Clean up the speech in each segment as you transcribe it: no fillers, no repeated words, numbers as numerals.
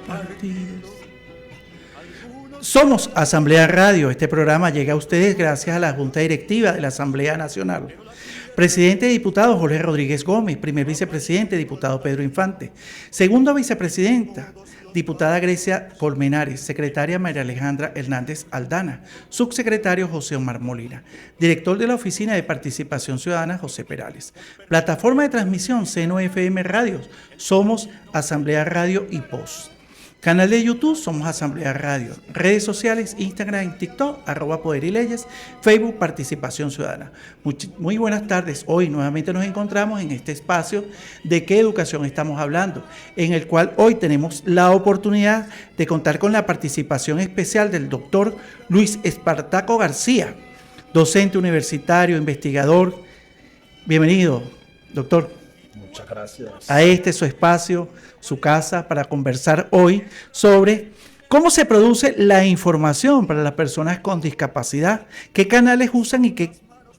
partidos. Somos Asamblea Radio. Este programa llega a ustedes gracias a la Junta Directiva de la Asamblea Nacional. Presidente y diputado Jorge Rodríguez Gómez, primer vicepresidente, diputado Pedro Infante, segunda vicepresidenta, diputada Grecia Colmenares, secretaria María Alejandra Hernández Aldana, subsecretario José Omar Molina, director de la Oficina de Participación Ciudadana José Perales, plataforma de transmisión Seno FM Radios, somos Asamblea Radio y Post. Canal de YouTube, somos Asamblea Radio. Redes sociales, Instagram, TikTok, @Poder y Leyes, Facebook, Participación Ciudadana. Muy buenas tardes. Hoy nuevamente nos encontramos en este espacio de qué educación estamos hablando, en el cual hoy tenemos la oportunidad de contar con la participación especial del doctor Luis Espartaco García, docente universitario, investigador. Bienvenido, doctor. Muchas gracias. A este su espacio, su casa, para conversar hoy sobre cómo se produce la información para las personas con discapacidad, qué canales usan y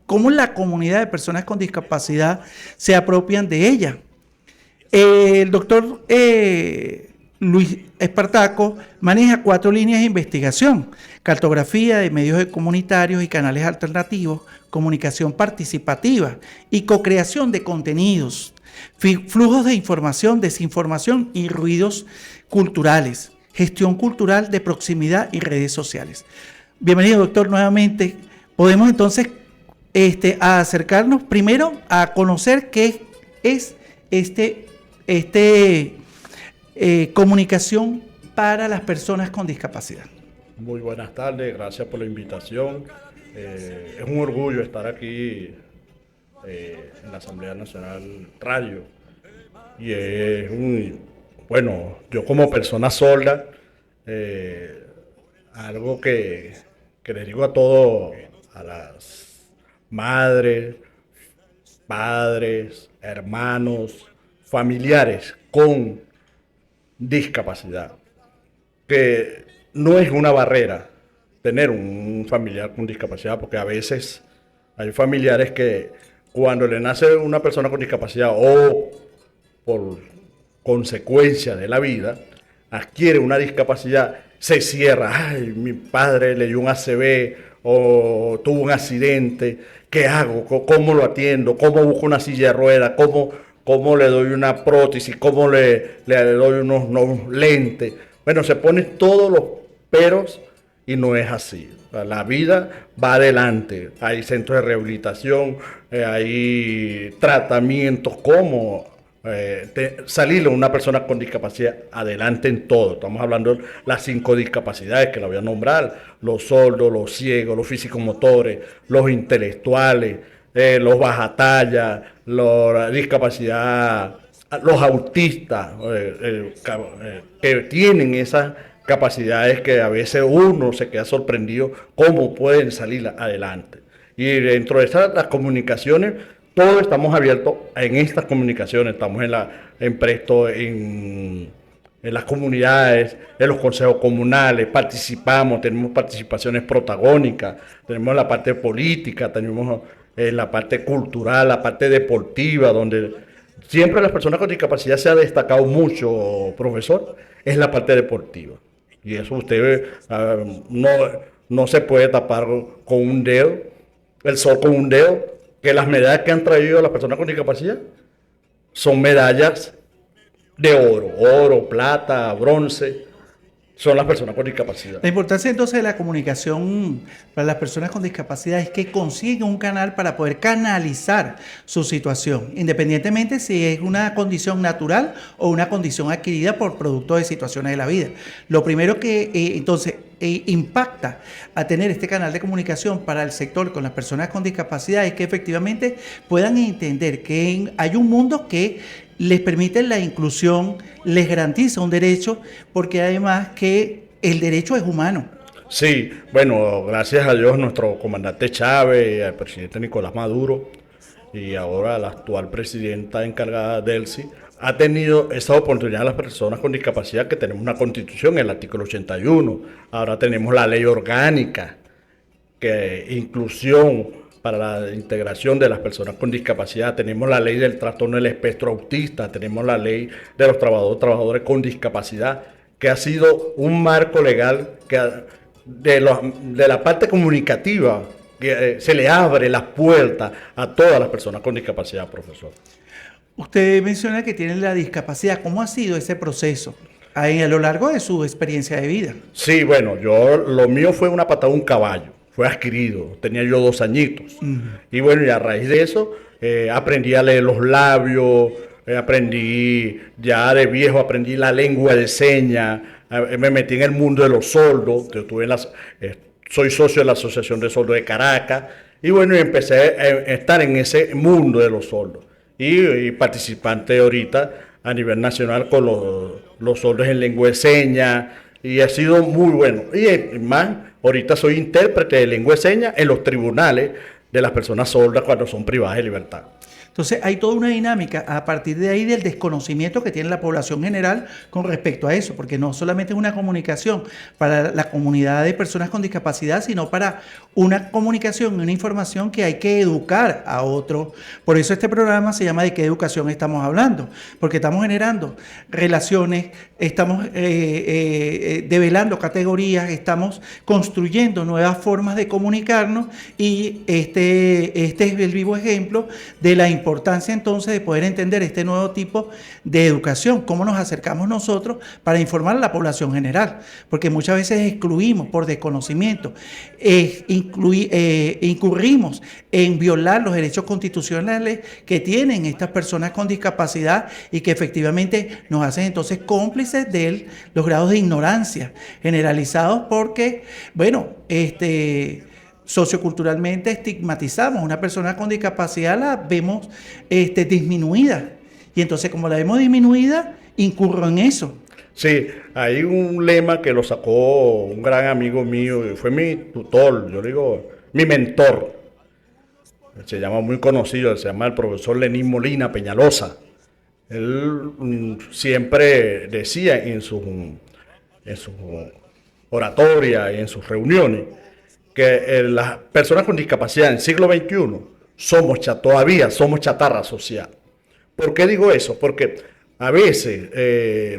cómo la comunidad de personas con discapacidad se apropian de ella. El doctor Luis Espartaco maneja 4 líneas de investigación: cartografía de medios comunitarios y canales alternativos, comunicación participativa y co-creación de contenidos, flujos de información, desinformación y ruidos culturales, gestión cultural de proximidad y redes sociales. Bienvenido, doctor, nuevamente. Podemos entonces acercarnos primero a conocer qué es comunicación para las personas con discapacidad. Muy buenas tardes, gracias por la invitación. Es un orgullo estar aquí en la Asamblea Nacional Radio, y yo como persona sorda, algo que les digo a las madres, padres, hermanos, familiares con discapacidad, que no es una barrera tener un familiar con discapacidad, porque a veces hay familiares que cuando le nace una persona con discapacidad o por consecuencia de la vida adquiere una discapacidad, se cierra. Ay, mi padre le dio un ACV o tuvo un accidente, ¿qué hago? ¿Cómo lo atiendo? ¿Cómo busco una silla de ruedas? ¿Cómo le doy una prótesis? ¿Cómo le doy unos lentes? Bueno, se ponen todos los peros y no es así. La vida va adelante. Hay centros de rehabilitación, hay tratamientos, como salirle a una persona con discapacidad adelante en todo. Estamos hablando de las 5 discapacidades que la voy a nombrar: los sordos, los ciegos, los físico-motores, los intelectuales, los bajatallas, la discapacidad, los autistas, que tienen esas capacidades que a veces uno se queda sorprendido cómo pueden salir adelante. Y dentro de las comunicaciones, todos estamos abiertos en estas comunicaciones. Estamos en las comunidades, en los consejos comunales, participamos, tenemos participaciones protagónicas, tenemos la parte política, tenemos la parte cultural, la parte deportiva, donde siempre las personas con discapacidad se ha destacado mucho, profesor, es la parte deportiva. Y eso usted no se puede tapar con un dedo, el sol con un dedo, que las medallas que han traído las personas con discapacidad son medallas de oro, plata, bronce, son las personas con discapacidad. La importancia entonces de la comunicación para las personas con discapacidad es que consiguen un canal para poder canalizar su situación, independientemente si es una condición natural o una condición adquirida por producto de situaciones de la vida. Lo primero que entonces impacta a tener este canal de comunicación para el sector con las personas con discapacidad es que efectivamente puedan entender que hay un mundo que les permite la inclusión, les garantiza un derecho, porque además que el derecho es humano. Sí, bueno, gracias a Dios, nuestro comandante Chávez, al presidente Nicolás Maduro y ahora la actual presidenta encargada, Delcy, ha tenido esa oportunidad a las personas con discapacidad, que tenemos una constitución, el artículo 81, ahora tenemos la ley orgánica, que inclusión para la integración de las personas con discapacidad, tenemos la ley del trastorno del espectro autista, tenemos la ley de los trabajadores con discapacidad, que ha sido un marco legal de la parte comunicativa, que se le abre las puertas a todas las personas con discapacidad, profesor. Usted menciona que tiene la discapacidad. ¿Cómo ha sido ese proceso a lo largo de su experiencia de vida? Sí, bueno, lo mío fue una patada de un caballo, fue adquirido, tenía yo 2 añitos. Y bueno, y a raíz de eso aprendí a leer los labios, aprendí, ya de viejo aprendí la lengua de señas, me metí en el mundo de los sordos, soy socio de la Asociación de Sordos de Caracas, y bueno, y empecé a estar en ese mundo de los sordos. Y participante ahorita a nivel nacional con los sordos en lengua de señas, y ha sido muy bueno. Y más, ahorita soy intérprete de lengua de señas en los tribunales de las personas sordas cuando son privadas de libertad. Entonces hay toda una dinámica a partir de ahí del desconocimiento que tiene la población general con respecto a eso, porque no solamente es una comunicación para la comunidad de personas con discapacidad, sino para una comunicación y una información que hay que educar a otros. Por eso este programa se llama ¿De qué educación estamos hablando? Porque estamos generando relaciones, estamos develando categorías, estamos construyendo nuevas formas de comunicarnos, y este es el vivo ejemplo de la importancia entonces de poder entender este nuevo tipo de educación, cómo nos acercamos nosotros para informar a la población general, porque muchas veces excluimos por desconocimiento, incurrimos en violar los derechos constitucionales que tienen estas personas con discapacidad, y que efectivamente nos hacen entonces cómplices de los grados de ignorancia generalizados, porque, bueno, socioculturalmente estigmatizamos a una persona con discapacidad, la vemos disminuida. Y entonces, como la vemos disminuida, incurro en eso. Sí, hay un lema que lo sacó un gran amigo mío, fue mi tutor, yo digo, mi mentor. Se llama muy conocido, se llama el profesor Lenín Molina Peñalosa. Él siempre decía en su oratoria y en sus reuniones que las personas con discapacidad en el siglo XXI todavía somos chatarra social. ¿Por qué digo eso? Porque a veces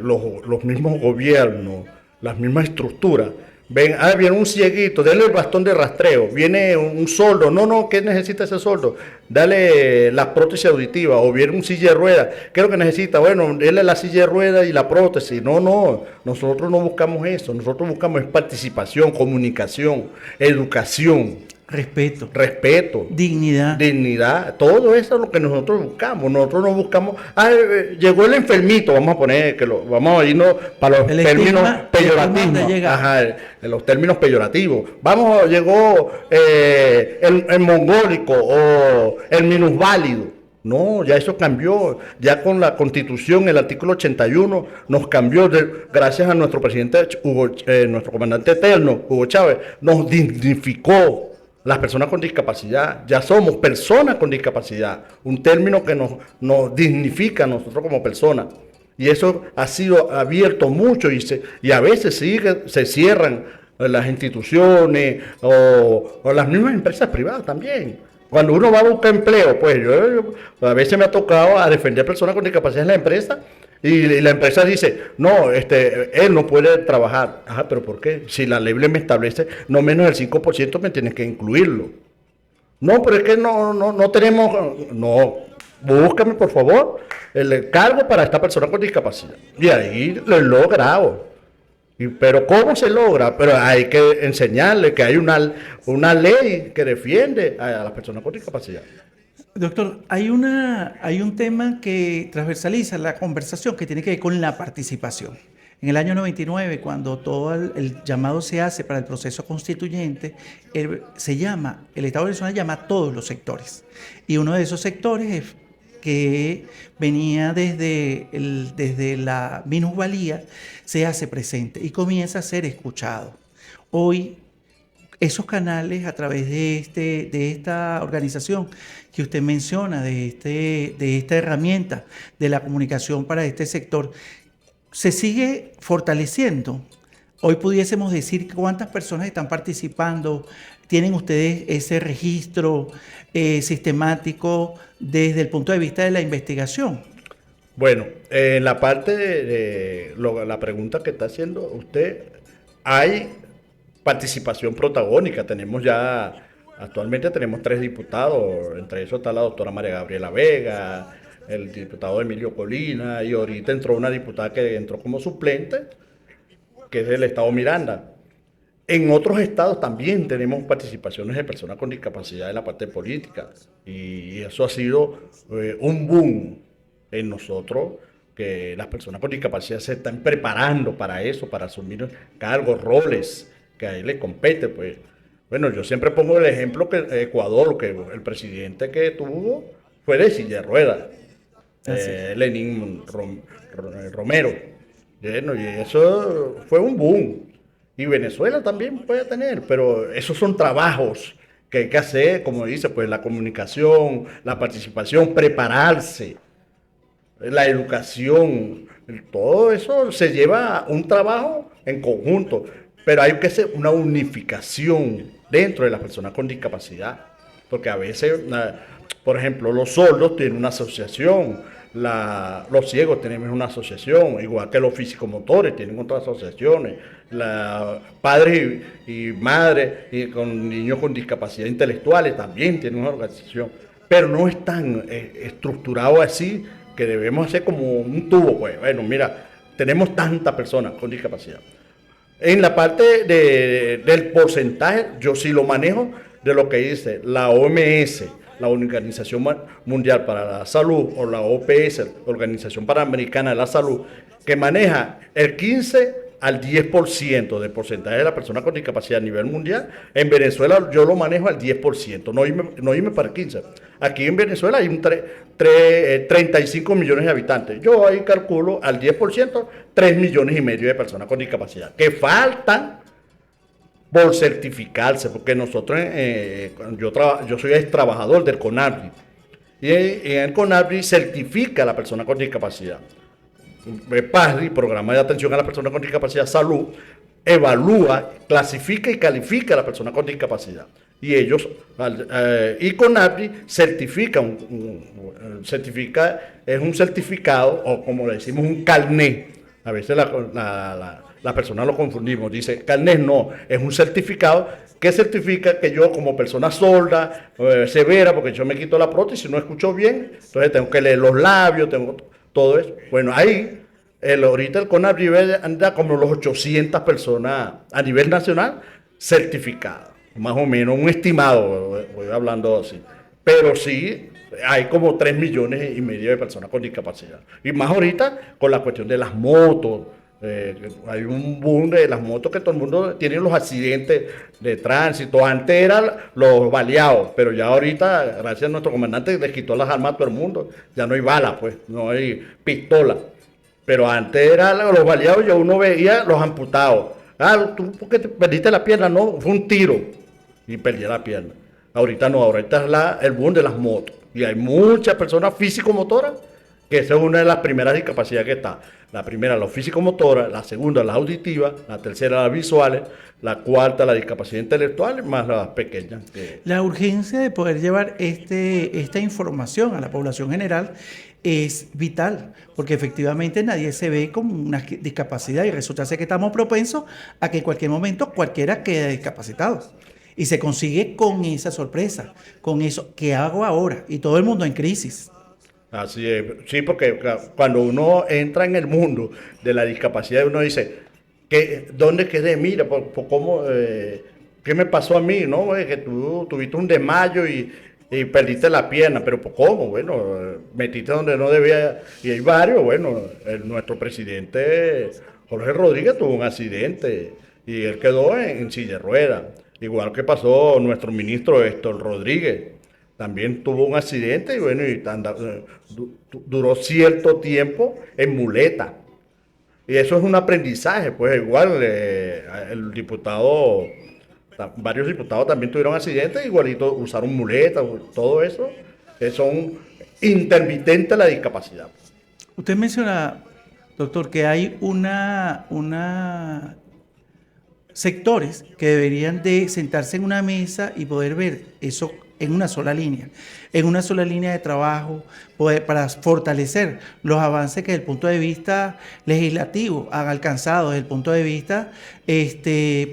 los mismos gobiernos, las mismas estructuras, viene un cieguito, dale el bastón de rastreo, viene un sordo, no, ¿qué necesita ese sordo? Dale la prótesis auditiva, o viene un silla de ruedas, ¿qué es lo que necesita? Bueno, dale la silla de ruedas y la prótesis. No, nosotros no buscamos eso, nosotros buscamos participación, comunicación, educación. Respeto. Dignidad. Todo eso es lo que nosotros buscamos. Nosotros no buscamos. Llegó el enfermito, vamos a poner vamos a irnos para los términos peyorativos. Los términos peyorativos. Llegó el mongólico o el minusválido. No, ya eso cambió. Ya con la Constitución, el artículo 81, nos cambió, gracias a nuestro presidente, nuestro comandante eterno, Hugo Chávez, nos dignificó. Las personas con discapacidad, ya somos personas con discapacidad, un término que nos dignifica a nosotros como personas. Y eso ha sido abierto mucho y a veces se cierran las instituciones o las mismas empresas privadas también. Cuando uno va a buscar empleo, pues yo a veces me ha tocado a defender personas con discapacidad en la empresa. Y la empresa dice, no, él no puede trabajar. Ajá, ¿pero por qué? Si la ley me establece no menos del 5%, me tienes que incluirlo. No, pero es que no tenemos... No, búscame, por favor, el cargo para esta persona con discapacidad. Y ahí lo he logrado. Pero ¿cómo se logra? Pero hay que enseñarle que hay una ley que defiende a las personas con discapacidad. Doctor, hay un tema que transversaliza la conversación que tiene que ver con la participación. En el año 99, cuando todo el llamado se hace para el proceso constituyente, el Estado Venezolano llama a todos los sectores. Y uno de esos sectores que venía desde la minusvalía se hace presente y comienza a ser escuchado. Hoy, esos canales a través de esta organización que usted menciona, de esta herramienta de la comunicación para este sector, se sigue fortaleciendo. Hoy pudiésemos decir cuántas personas están participando. ¿Tienen ustedes ese registro sistemático desde el punto de vista de la investigación? Bueno, en la parte la pregunta que está haciendo usted, hay participación protagónica. Actualmente tenemos 3 diputados, entre esos está la doctora María Gabriela Vega, el diputado Emilio Colina, y ahorita entró una diputada que entró como suplente, que es del estado Miranda. En otros estados también tenemos participaciones de personas con discapacidad en la parte política, y eso ha sido un boom en nosotros, que las personas con discapacidad se están preparando para eso, para asumir cargos, roles que a él le compete. Pues bueno, yo siempre pongo el ejemplo que Ecuador, que el presidente que tuvo fue de silla de ruedas, Romero. Bueno, y eso fue un boom. Y Venezuela también puede tener, pero esos son trabajos que hay que hacer, como dice, pues la comunicación, la participación, prepararse, la educación, todo eso se lleva un trabajo en conjunto, pero hay que hacer una unificación dentro de las personas con discapacidad, porque a veces, por ejemplo, los sordos tienen una asociación, los ciegos tienen una asociación, igual que los físico-motores tienen otras asociaciones, padres y madres con niños con discapacidad intelectuales también tienen una organización, pero no es tan estructurado así, que debemos hacer como un tubo. Pues bueno, mira, tenemos tantas personas con discapacidad. En la parte del porcentaje, yo sí lo manejo de lo que dice la OMS, la Organización Mundial para la Salud, o la OPS, Organización Panamericana de la Salud, que maneja el 15 al 10% del porcentaje de las personas con discapacidad a nivel mundial. En Venezuela yo lo manejo al 10%, no irme para el 15%. Aquí en Venezuela hay 35 millones de habitantes. Yo ahí calculo al 10%, 3 millones y medio de personas con discapacidad, que faltan por certificarse, porque nosotros, yo soy ex trabajador del CONAPRI, y en el CONAPRI certifica a la persona con discapacidad. PASRI, Programa de Atención a las Personas con Discapacidad, Salud, evalúa, clasifica y califica a la persona con discapacidad. Y ellos, y CONAPRI certifica, es un certificado, o como le decimos, un carnet. A veces las personas lo confundimos, dice carnet, no, es un certificado que certifica que yo, como persona sorda, severa, porque yo me quito la prótesis, no escucho bien, entonces tengo que leer los labios, tengo todo eso. Bueno, ahí, ahorita el CONAPRI anda como los 800 personas a nivel nacional certificadas, más o menos, un estimado, voy hablando así. Pero sí, hay como 3 millones y medio de personas con discapacidad. Y más ahorita con la cuestión de las motos. Hay un boom de las motos, que todo el mundo tiene los accidentes de tránsito. Antes eran los baleados, pero ya ahorita, gracias a nuestro comandante, les quitó las armas a todo el mundo. Ya no hay balas, pues, no hay pistola. Pero antes eran los baleados, ya uno veía los amputados. ¿Tú por qué te perdiste la pierna? No, fue un tiro y perdí la pierna. Ahorita no, ahorita es el boom de las motos. Y hay muchas personas físico-motoras, que esa es una de las primeras discapacidades que está. La primera, la físico-motora; la segunda, la auditiva; la tercera, las visuales; la cuarta, la discapacidad intelectual, más las pequeñas. La urgencia de poder llevar esta información a la población general es vital, porque efectivamente nadie se ve con una discapacidad, y resulta ser que estamos propensos a que en cualquier momento cualquiera quede discapacitado. Y se consigue con esa sorpresa, con eso, ¿qué hago ahora? Y todo el mundo en crisis. Así es, sí, porque cuando uno entra en el mundo de la discapacidad, uno dice, ¿dónde quedé? Mira, ¿cómo, qué me pasó a mí? ¿No? Que tú tuviste un desmayo y perdiste la pierna, pero ¿cómo? Bueno, metiste donde no debía, y hay varios. Bueno, nuestro presidente Jorge Rodríguez tuvo un accidente y él quedó en silla de ruedas, igual que pasó nuestro ministro Héctor Rodríguez. También tuvo un accidente y bueno, duró cierto tiempo en muleta. Y eso es un aprendizaje, pues igual varios diputados también tuvieron accidentes, igualito usaron muletas, todo eso, son intermitentes a la discapacidad. Usted menciona, doctor, que hay sectores que deberían de sentarse en una mesa y poder ver eso en una sola línea de trabajo, para fortalecer los avances que desde el punto de vista legislativo han alcanzado, desde el punto de vista,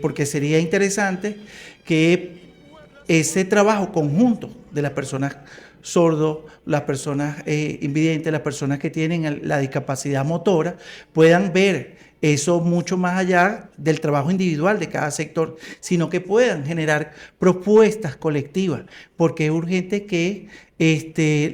porque sería interesante que ese trabajo conjunto de las personas sordos, las personas invidentes, las personas que tienen la discapacidad motora, puedan ver eso mucho más allá del trabajo individual de cada sector, sino que puedan generar propuestas colectivas, porque es urgente que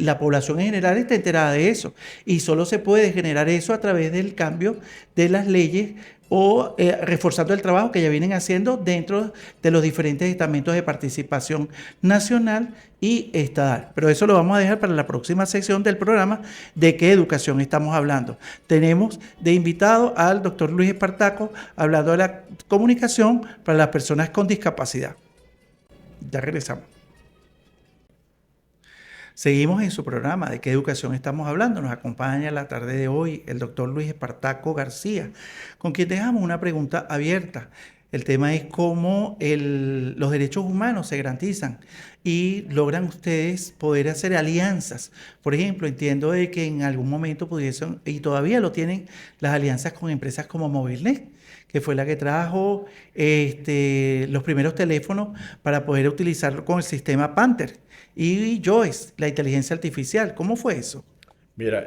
la población en general esté enterada de eso, y solo se puede generar eso a través del cambio de las leyes o reforzando el trabajo que ya vienen haciendo dentro de los diferentes estamentos de participación nacional y estatal. Pero eso lo vamos a dejar para la próxima sección del programa de qué educación estamos hablando. Tenemos de invitado al doctor Luis Espartaco hablando de la comunicación para las personas con discapacidad. Ya regresamos. Seguimos en su programa de qué educación estamos hablando. Nos acompaña la tarde de hoy el doctor Luis Espartaco García, con quien dejamos una pregunta abierta. El tema es cómo los derechos humanos se garantizan y logran ustedes poder hacer alianzas. Por ejemplo, entiendo de que en algún momento pudiesen, y todavía lo tienen, las alianzas con empresas como Movilnet, que fue la que trajo los primeros teléfonos para poder utilizarlo con el sistema Panther. Y Joyce, la inteligencia artificial, ¿cómo fue eso? Mira,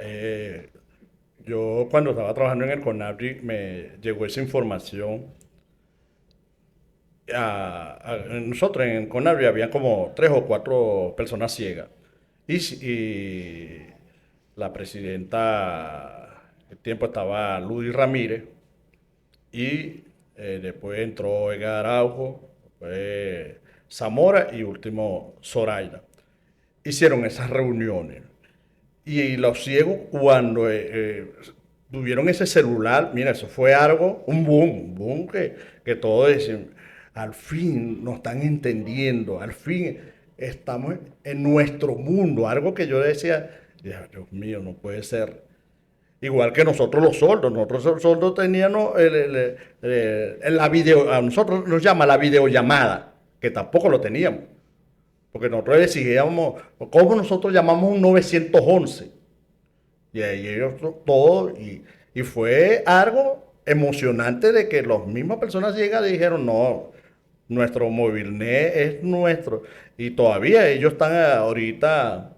yo cuando estaba trabajando en el CONAVRI me llegó esa información. Nosotros en el CONAVRI había como 3 o 4 personas ciegas. Y la presidenta, el tiempo estaba Ludy Ramírez, y después entró Edgar Araujo, después Zamora y último Zoraida. Hicieron esas reuniones. Y los ciegos cuando tuvieron ese celular, mira, eso fue algo, un boom que todos decían, al fin nos están entendiendo, al fin estamos en nuestro mundo, algo que yo decía, Dios mío, no puede ser. Igual que nosotros los sordos teníamos a nosotros nos llama la videollamada, que tampoco lo teníamos. Porque nosotros exigíamos, ¿cómo nosotros llamamos un 911? Y ahí ellos todo, y fue algo emocionante de que las mismas personas ciegas dijeron, no, nuestro Movilnet es nuestro. Y todavía ellos están ahorita,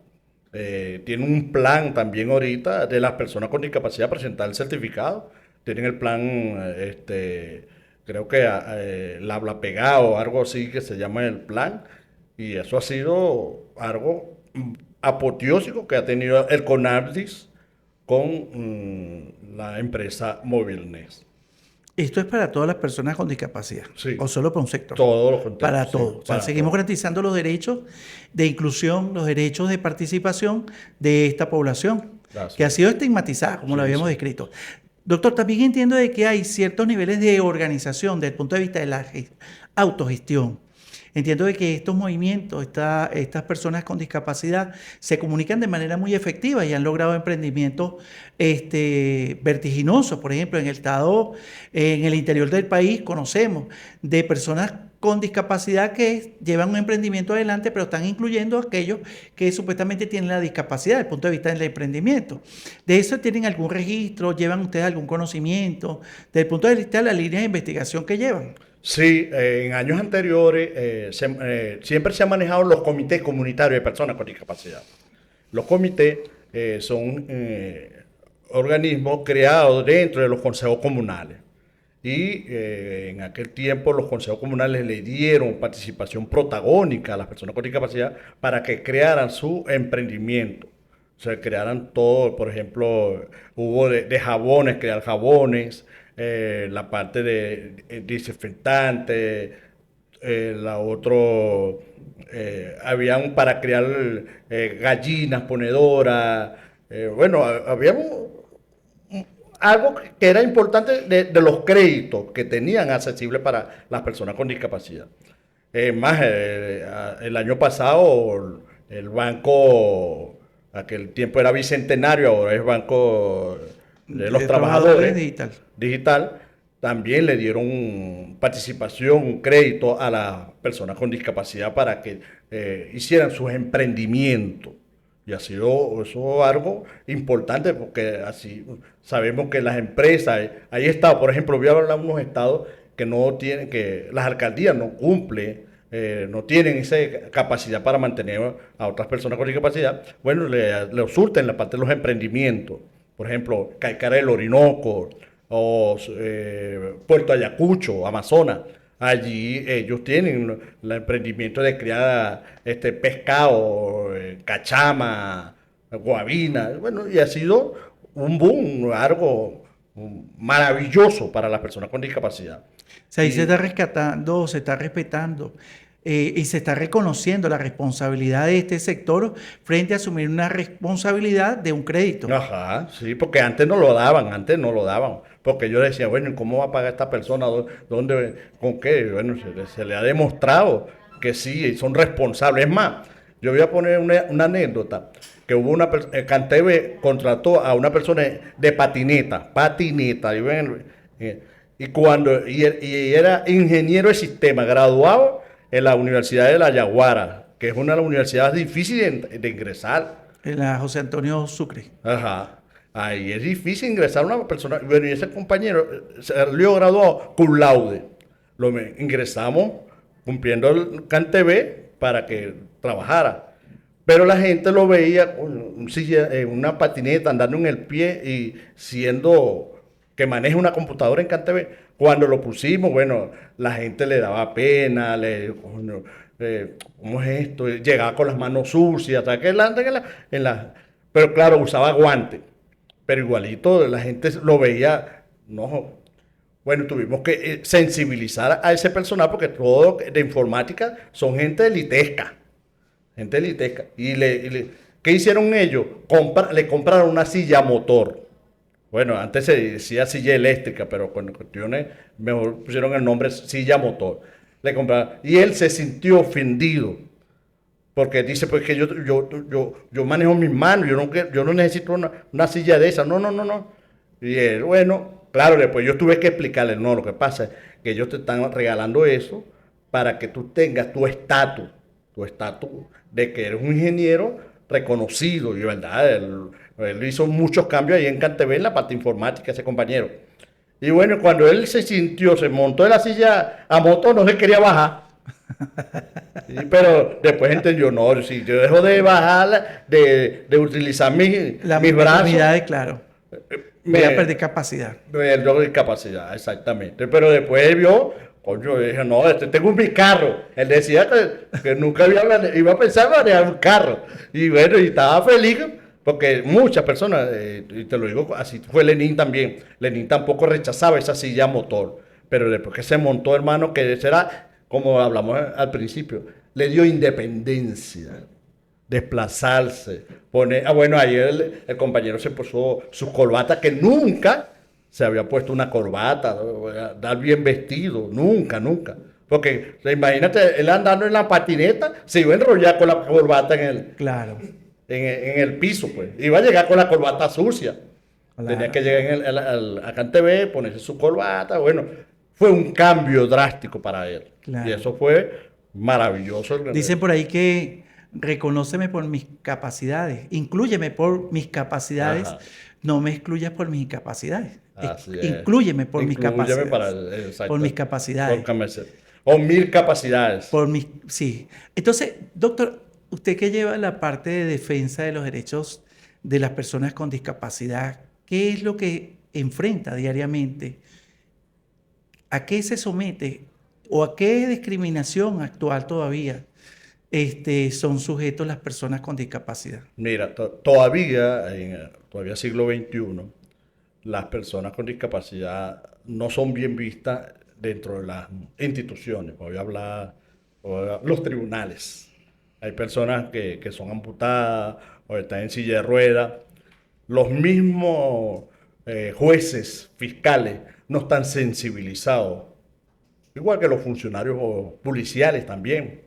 tienen un plan también ahorita de las personas con discapacidad presentar el certificado. Tienen el plan, creo que el habla pegado, algo así que se llama el plan. Y eso ha sido algo apoteósico que ha tenido el CONAVRIS con la empresa Movilnet. ¿Esto es para todas las personas con discapacidad? Sí. ¿O solo para un sector? Todos los contextos. Para todos. Sí, o sea, seguimos garantizando los derechos de inclusión, los derechos de participación de esta población, que ha sido estigmatizada, como lo habíamos descrito. Doctor, también entiendo de que hay ciertos niveles de organización desde el punto de vista de la autogestión. Entiendo de que estos movimientos, estas personas con discapacidad se comunican de manera muy efectiva y han logrado emprendimientos vertiginosos. Por ejemplo, en el interior del país conocemos de personas con discapacidad que llevan un emprendimiento adelante, pero están incluyendo a aquellos que supuestamente tienen la discapacidad desde el punto de vista del emprendimiento. ¿De eso tienen algún registro? ¿Llevan ustedes algún conocimiento? Desde el punto de vista de la línea de investigación que llevan. Sí, en años anteriores siempre se han manejado los comités comunitarios de personas con discapacidad. Los comités son organismos creados dentro de los consejos comunales. Y en aquel tiempo los consejos comunales le dieron participación protagónica a las personas con discapacidad para que crearan su emprendimiento. O sea, crearan todo, por ejemplo, hubo de jabones, crear jabones, la parte de desinfectante, había para crear gallinas ponedoras, bueno, había algo que era importante de los créditos que tenían accesibles para las personas con discapacidad. Más, el año pasado el banco, aquel tiempo era Bicentenario, ahora es Banco de los Trabajadores digital, también le dieron participación, un crédito a las personas con discapacidad para que hicieran sus emprendimientos. Y ha sido eso algo importante porque así sabemos que las empresas, ahí está, por ejemplo, voy a hablar de unos estados que no tienen, que las alcaldías no cumplen, no tienen esa capacidad para mantener a otras personas con discapacidad. Bueno, le surten la parte de los emprendimientos. Por ejemplo, Caicara del Orinoco o Puerto Ayacucho, Amazonas. Allí ellos tienen el emprendimiento de criar pescado, cachama, guabina. Bueno, y ha sido un boom, algo maravilloso para las personas con discapacidad. sea, ahí se está rescatando, se está respetando y se está reconociendo la responsabilidad de este sector frente a asumir una responsabilidad de un crédito. Ajá, sí, porque antes no lo daban, porque yo decía, bueno, ¿y cómo va a pagar esta persona? ¿Dónde, con qué? Bueno, se le ha demostrado que sí, son responsables. Es más, yo voy a poner una anécdota, que hubo Canteve contrató a una persona de patineta, y era ingeniero de sistema, graduado en la Universidad de La Yaguara, que es una de las universidades difíciles de ingresar. En la José Antonio Sucre. Ajá. Ahí es difícil ingresar a una persona. Bueno, y ese compañero salió graduado cum laude. Ingresamos cumpliendo el CanTV para que trabajara. Pero la gente lo veía con una patineta andando en el pie y siendo que maneja una computadora en CanTV. Cuando lo pusimos, bueno, la gente le daba pena, ¿cómo es esto? Llegaba con las manos sucias, ¿sabes qué? Pero claro, usaba guantes. Pero igualito la gente lo veía, no. Bueno, tuvimos que sensibilizar a ese personal porque todo de informática son gente elitesca. Gente elitesca. ¿Qué hicieron ellos? Le compraron una silla motor. Bueno, antes se decía silla eléctrica, pero con cuestiones mejor pusieron el nombre silla motor. Le compraron. Y él se sintió ofendido. Porque dice, pues que yo manejo mis manos, yo no necesito una silla de esa. No. Y él, bueno, claro, después yo tuve que explicarle, no, lo que pasa es que ellos te están regalando eso para que tú tengas tu estatus de que eres un ingeniero reconocido. Y verdad, él hizo muchos cambios ahí en CanTV en la parte informática, ese compañero. Y bueno, cuando él se montó en la silla a moto, no se quería bajar. Sí, pero después entendió, no, si yo dejo de bajar, de utilizar mis brazos, claro. Voy a perder capacidad. Perder capacidad, exactamente. Pero después él vio, coño, dije, no, tengo mi carro. Él decía que nunca iba a pensar manejar un carro. Y bueno, y estaba feliz porque muchas personas, y te lo digo así, fue Lenín también. Lenín tampoco rechazaba esa silla motor. Pero después que se montó, hermano, que será, como hablamos al principio, le dio independencia, desplazarse, bueno, ahí el compañero se puso su corbata, que nunca se había puesto una corbata, dar bien vestido, nunca. Porque, imagínate, él andando en la patineta, se iba a enrollar con la corbata claro. en el piso, pues. Iba a llegar con la corbata sucia. Claro. Tenía que llegar a CanTV, ponerse su corbata, bueno. Fue un cambio drástico para él. Claro. Y eso fue maravilloso. Dicen por ahí que reconóceme por mis capacidades, inclúyeme por mis capacidades, ajá, no me excluyas por mis incapacidades. Inclúyeme por mis capacidades. Por mis capacidades. O mil capacidades. Sí. Entonces, doctor, usted que lleva la parte de defensa de los derechos de las personas con discapacidad, ¿qué es lo que enfrenta diariamente? ¿A qué se somete o a qué discriminación actual todavía son sujetos las personas con discapacidad? Mira, todavía siglo XXI, las personas con discapacidad no son bien vistas dentro de las instituciones. Voy a hablar los tribunales. Hay personas que son amputadas o están en silla de ruedas. Los mismos jueces, fiscales, no están sensibilizados, igual que los funcionarios policiales también,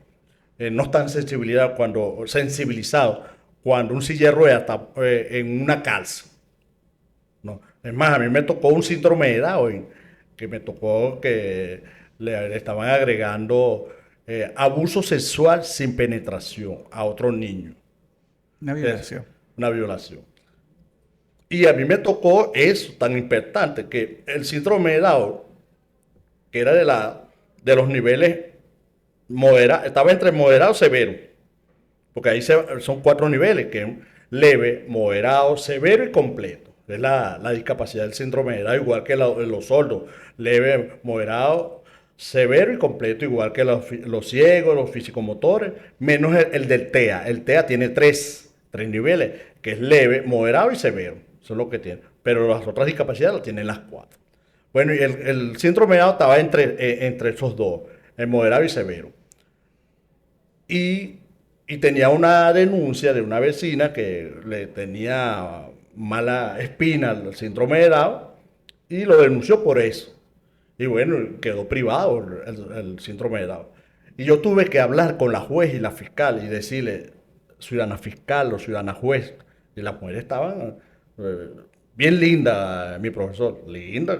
no están sensibilizados cuando un silla de ruedas está en una cárcel. No. Es más, a mí me tocó un síndrome de Down, que me tocó que le estaban agregando abuso sexual sin penetración a otro niño. Una violación. Una violación. Y a mí me tocó eso tan impactante, que el síndrome de Down, que era de los niveles moderados, estaba entre moderado y severo, porque ahí son 4 niveles, que es leve, moderado, severo y completo. Es la discapacidad del síndrome de Down, igual que los sordos, leve, moderado, severo y completo, igual que los ciegos, los fisicomotores, menos el del TEA. El TEA tiene 3 niveles, que es leve, moderado y severo. Eso es lo que tiene. Pero las otras discapacidades las tienen las 4. Bueno, y el síndrome de Down estaba entre esos dos, el moderado y severo. Y tenía una denuncia de una vecina que le tenía mala espina al síndrome de Down y lo denunció por eso. Y bueno, quedó privado el síndrome de Down. Y yo tuve que hablar con la juez y la fiscal y decirle, ciudadana fiscal o ciudadana juez, y las mujeres estaban bien linda, mi profesor, linda.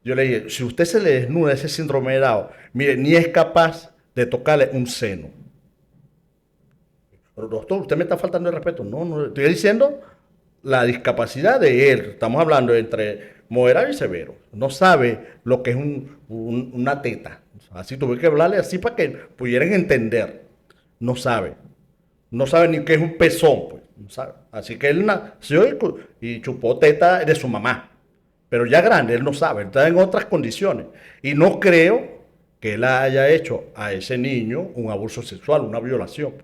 Yo le dije, si usted se le desnuda ese síndrome de Down, mire, ni es capaz de tocarle un seno. Pero doctor, usted me está faltando el respeto. No, estoy diciendo la discapacidad de él. Estamos hablando entre moderado y severo. No sabe lo que es una teta. Así tuve que hablarle así para que pudieran entender. No sabe. No sabe ni qué es un pezón, pues. No sabe. Así que él nació y chupó teta de su mamá. Pero ya grande, él no sabe. Él está en otras condiciones. Y no creo que él haya hecho a ese niño un abuso sexual, una violación.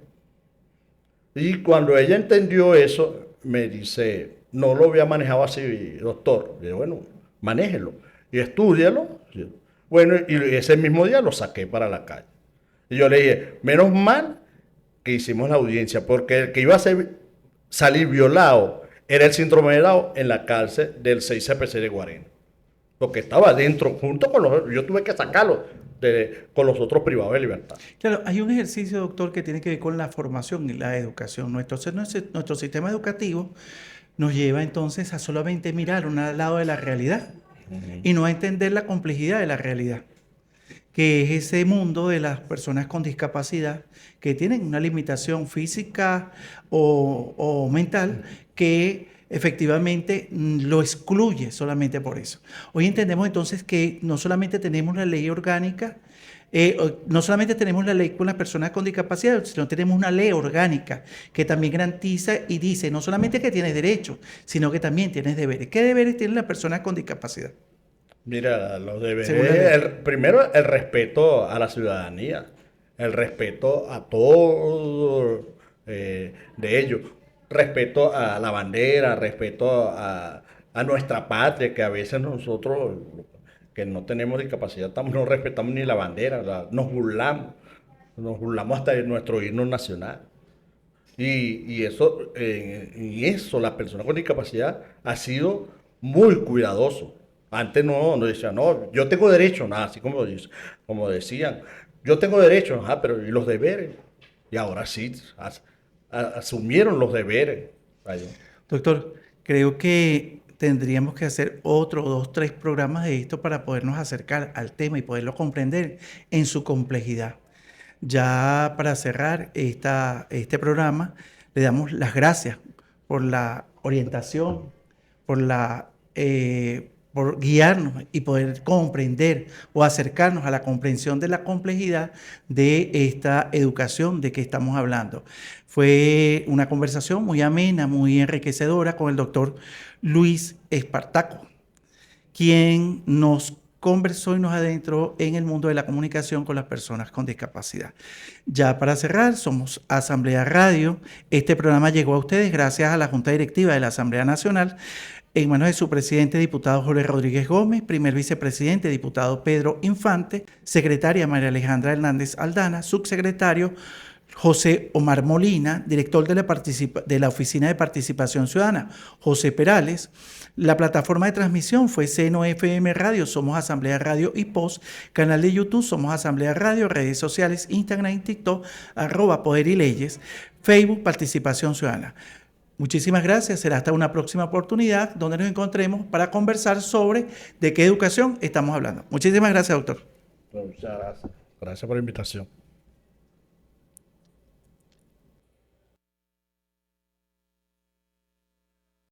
Y cuando ella entendió eso, me dice, no lo había manejado así, doctor. Y yo, bueno, manéjelo y estúdialo. Bueno, y ese mismo día lo saqué para la calle. Y yo le dije, menos mal que hicimos la audiencia, porque el que iba a salir violado era el síndrome de Down en la cárcel del 6CPC de Guarena. Porque estaba adentro, junto con yo tuve que sacarlo con los otros privados de libertad. Claro, hay un ejercicio, doctor, que tiene que ver con la formación y la educación. Nuestro sistema educativo nos lleva entonces a solamente mirar un lado de la realidad y no a entender la complejidad de la realidad, que es ese mundo de las personas con discapacidad que tienen una limitación física o mental que efectivamente lo excluye solamente por eso. Hoy entendemos entonces que no solamente tenemos la ley orgánica, no solamente tenemos la ley con las personas con discapacidad, sino tenemos una ley orgánica que también garantiza y dice no solamente que tienes derechos, sino que también tienes deberes. ¿Qué deberes tienen las personas con discapacidad? Mira, los deberes, primero el respeto a la ciudadanía, el respeto a todos de ellos, respeto a la bandera, respeto a nuestra patria, que a veces nosotros que no tenemos discapacidad no respetamos ni la bandera, nos burlamos hasta de nuestro himno nacional. Y eso, las personas con discapacidad ha sido muy cuidadoso. Antes no decían, no, yo tengo derecho, nada, así como decían, yo tengo derecho, pero ¿y los deberes? Y ahora sí, asumieron los deberes. Doctor, creo que tendríamos que hacer otro, 2, 3 programas de esto para podernos acercar al tema y poderlo comprender en su complejidad. Ya para cerrar este programa, le damos las gracias por la orientación, por guiarnos y poder comprender o acercarnos a la comprensión de la complejidad de esta educación de que estamos hablando. Fue una conversación muy amena, muy enriquecedora con el doctor Luis Espartaco, quien nos conversó y nos adentró en el mundo de la comunicación con las personas con discapacidad. Ya para cerrar, somos Asamblea Radio. Este programa llegó a ustedes gracias a la Junta Directiva de la Asamblea Nacional, en manos de su presidente, diputado Jorge Rodríguez Gómez, primer vicepresidente, diputado Pedro Infante, secretaria María Alejandra Hernández Aldana, subsecretario José Omar Molina, director de la Oficina de Participación Ciudadana, José Perales. La plataforma de transmisión fue Seno FM Radio, Somos Asamblea Radio y Post, canal de YouTube Somos Asamblea Radio, redes sociales, Instagram y TikTok, @Poder y Leyes, Facebook Participación Ciudadana. Muchísimas gracias. Será hasta una próxima oportunidad donde nos encontremos para conversar sobre de qué educación estamos hablando. Muchísimas gracias, doctor. Muchas gracias. Gracias por la invitación.